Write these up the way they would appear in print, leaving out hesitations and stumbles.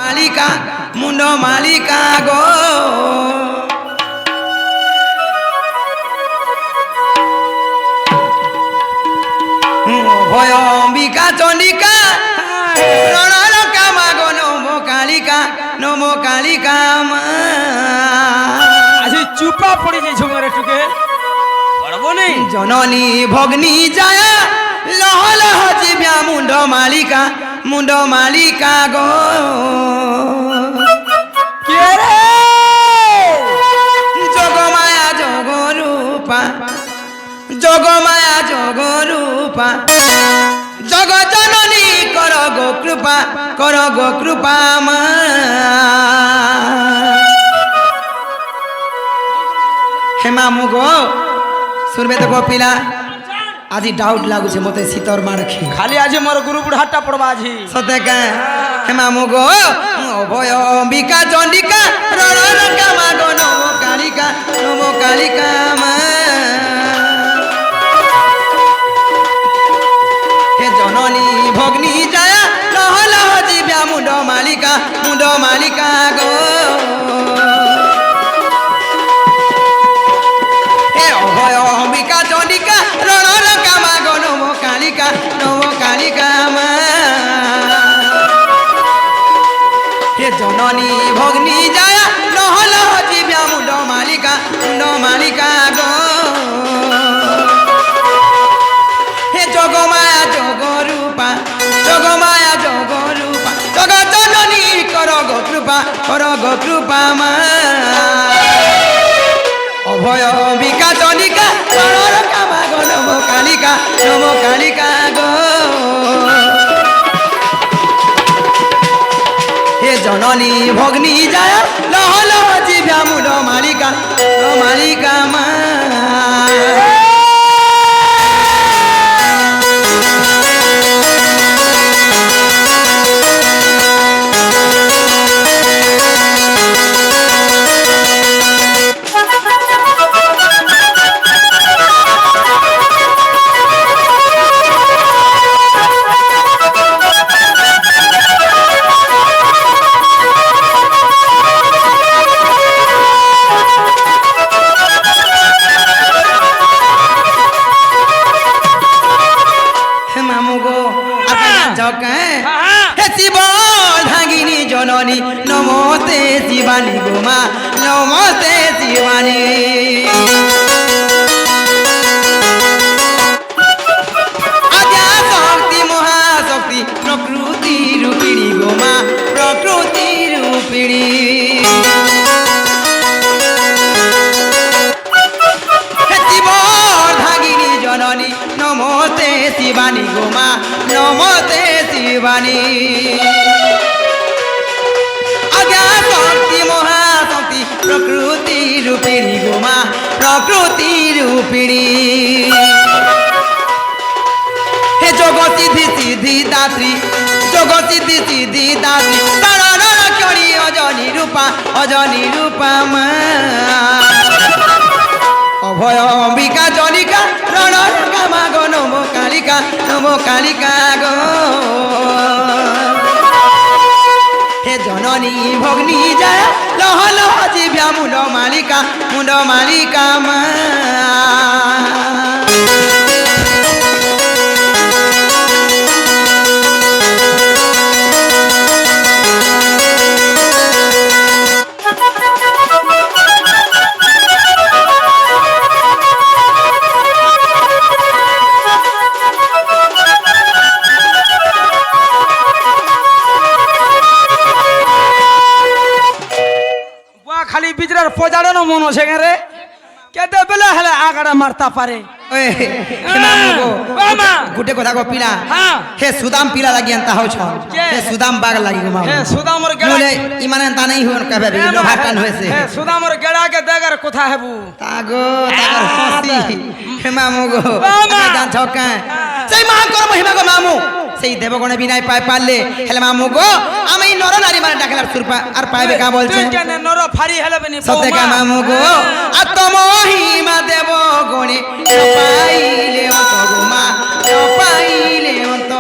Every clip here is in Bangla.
মালিকা মুন্ড মালিকা গো ভয় অম্বিকা চণ্ডিকা রণরকা মাগো নম কালিকা মা আজ চুপা পড়ে যাইছো মরে টুকে পারবো নেই জননী ভগ্নী যায় লহ লহ জিব্যা মুন্ড মালিকা গো কে রে যোগমায়া যোগরূপা জগ জননী কর গো কৃপা মা হেমা মুগো শুনবে তো পিলা আজি ডাউট লাগুছে মতে শীতর মারখি খালি আজ মোর গুরু বুড়াটা পড়বা আজি সতে কা হেমা মুগো অভয় অম্বিকা চণ্ডিকা রণরকা মাগো নম কালিকা মা হে জননী ভগ্নী যায় লহ লহ জিব্যা মুন্ড মালিকা গো হে অভয় অম্বিকা চণ্ডিকা রণরকা মাগো নম কালিকা মা হে জননী ভগ্নী যায় লহ লহ জিব্যা মুন্ড মালিকা গো হে যোগমায়া যোগরূপা জগৎ জননী কর গো কৃপা মা অভয় অম্বিকা চণ্ডিকা রণরকা মাগো নম কালিকা গো হে জননী ভগ্নী যায় লহ লহ জিব্যা মুন্ড মালিকা মা হে শিব ধাগিনী জননী নমস্তে শিবানী গো মা নমস্তে শিবানী আদ্যা শক্তি মহাশক্তি প্রকৃতি রূপিণী গো মা প্রকৃতি রূপিণী হে শিব ধাগিনী জননী নমস্তে শিবানী গো মা নমস্তে শিবানী আজ্ঞা শক্তি মহাশক্তি প্রকৃতি রূপিণী গো মা প্রকৃতি রূপিণী হে যোগ সিদ্ধি দাত্রী তারা করি অজনী রূপা মা অভয় অম্বিকা চণ্ডিকা রণরকা মাগো নম কালিকা গো হে জননী ভগ্নী যায় লহ লহ জিব্যা মুন্ড মালিকা মা খালি বিজরার পজাড়ানো মন আছে রে কেতে বেলা হেলে আগাড়া মারতা পারে গুটে কথা গো পিলা হে সুদাম পিলা লাগি এন্তা হউছ হে সুদাম বাগ লাগি গো মা হে সুদামর গেড়া বলে ইমানে তা নাই হন কবে বিনো ভাটান হইছে হে সুদামর গেড়া কে দেগার কথা হেবু তাগো তাগর হসি হে মামু গো জান ছকা সেই মহাকর মহিমা গো মামু সেই দেবগণে বিনাই পাই পারলে হেলে মামু গো আমি নর নারী মানে ডাকলার সুরপা আর পাইবে কা বলছে কেন নর ফাড়ি হেলবে নি সতে কা মামু গো আত্মমহিমা দেবগণে পাইলে অত গো মা পাইলে অত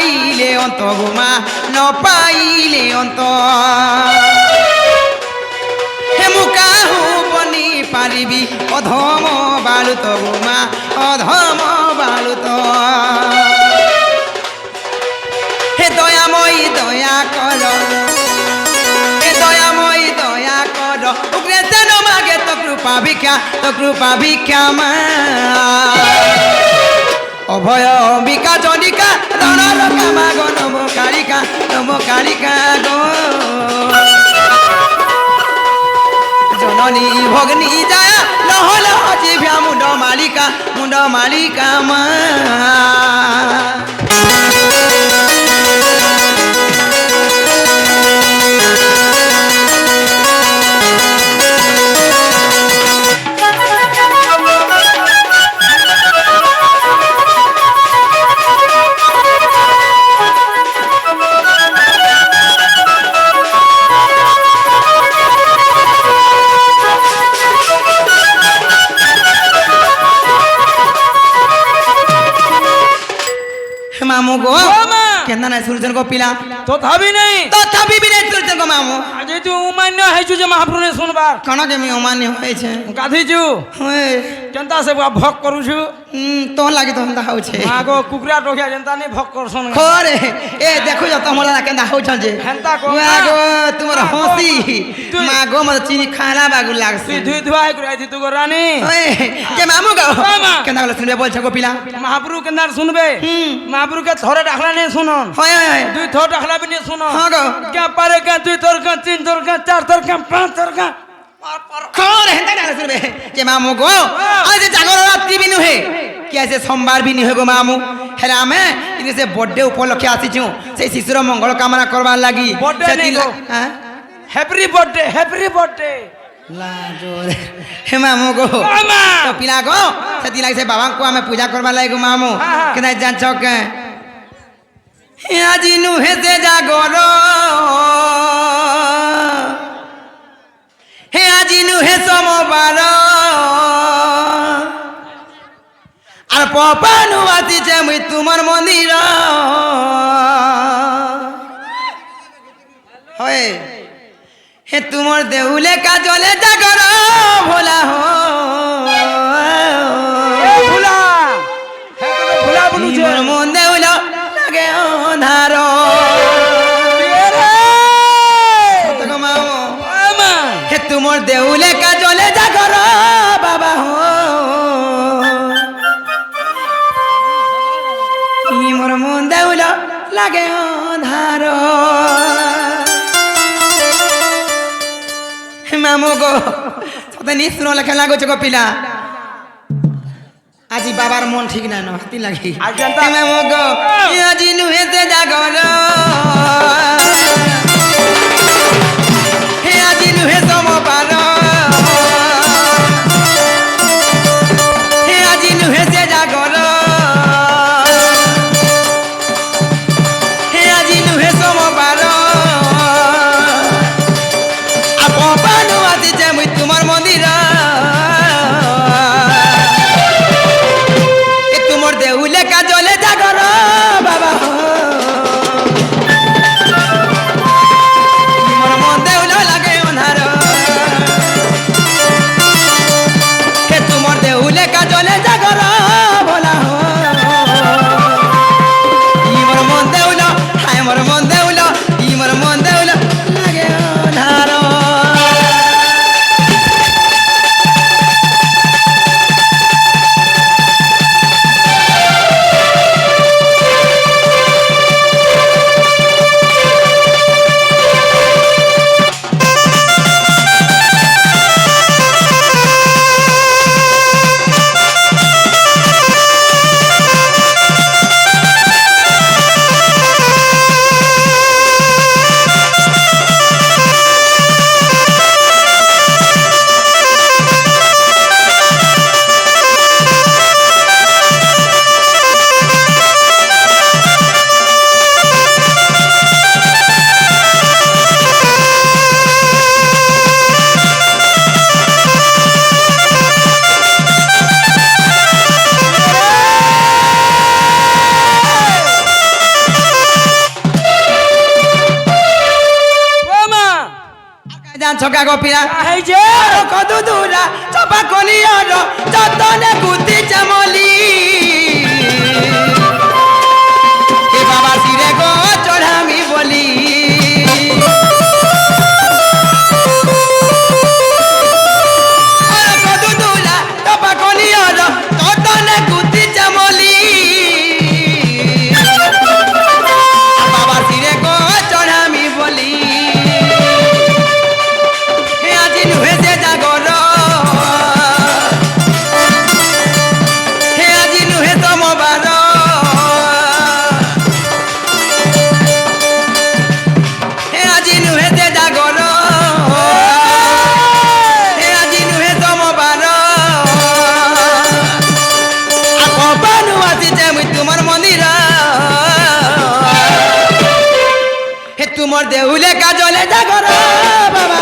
পাইলে অন্ত গোমা ন পাইলে অন্ত হে মুকাহু বনি পারিবি অধম বালুত গোমা অধম বালুত হে দয়াময়ী দয়া কর হে দয়াময়ী দয়া কর উগ্রে যেন মাগে তো কৃপা ভিক্ষা মা অভয় অম্বিকা জনিকা রণর কামা গো নমকারিকা গো জননী ভগ্নী যায় লহল জিভ্যা মুন্ড মালিকা মা মামু গো কেন না সূর্যন গো পিলা তথাপি নাই বি নাই সূর্যন গো মামু আজি তুই উমান্য হয়েছু যে মহাপ্রভু শুনবার কোন যে আমি অমান্য হয়েছে গাধিছু হয় কেনতা সে ভক করুছু তো লাগি তো হন্দা হচ্ছে মাগো কুকুরা টকিয়া যেনতা নি ভক করছন খরে এ দেখো যা তোমরা কেনতা হউছন যে হেনতা কো মাগো তোমার হসি তুই- মাগো মত চিনি খানা বাগু লাগছে তুই ধুই ধুয়াই করে আইছি তুই রানী ওই যে মামু গো মামা। কেনতা বলে শুনবে বলছ গো পিলা মহাপ্রভু কেনার শুনবে মহাপ্রভুকে থরে ডাকলা নিয়ে শুনন হয় হয় দুই থর ডাকলা বি নিয়ে শুনো হ্যাঁ গো কে পারে কে দুই থর কে তিন থর কে চার থর কে পাঁচ থর কে খরে হেনতা ডালে শুনবে যে মামু গো আজ জাগর রাত্রি বিনু হে কি আছে সোমবার বিনি হে গো মামু হেরা আমি ইনি সে বর্থডে উপলক্ষে আসিছু সেই শিশুর মঙ্গল কামনা করবার লাগি Birthday নেই গো। হ্যাঁ হ্যাপি বার্থডে লাজোরে হে মামু গো মামা। তো পিলা গো সেতি লাগি সে বাবাଙ୍କୁ ଆମେ ପୂଜା করবার লাগি গো ମାମୁ হ্যাঁ। কেনাই জানছ কে হে আজি নু হে সে জাগর হে আজি নু হে সোমবার আর পপানু আসিছে মুই তোমার মন্দির হয় হে তোমার দেউলে কাজলে জাগর ভোলা হো ভুলা ভুলা বলুছে মোর মন দেউল লাগে অন্ধার দেখো মামু মামা হে তোমার দেউলে কাজলে জাগর বাবা হো মোর মন দেউল লাগে অন্ধার মামু গো সতে নিশ্চুন লেখা লাগুছে গো পিলা আজি বাবার মন ঠিক না হাতি লাগি আজ জানতা- মামু গো আজি নুহেতে জাগর হে আজি নুহে সমপার হে আজি নুহেতে জাগর হে আজি নুহে সমপার আপনু আসিছে মুই তোমার মন্দির এ তোমার দেউলে কাজলে জাগর বাবা ছকা গপিয়া এই যে কদু দুরা চপা কলিয়ার যতনে গুতি চামলি এ বাবা সিরে গো চড়ামি বলি কদু দুরা চপা কলিয়ার যতনে গুতি চামলি বাবা সিরে গো চড়ামি বলি হে আজি নুহে যে জাগর হে আজি নুহে তমবার হে আজি নুহে যে জাগর হে আজি নুহে তমবার আপনু আসিছে মুই তোমার মন্দির হে তোমার দেউলে কাজলে জাগর বাবা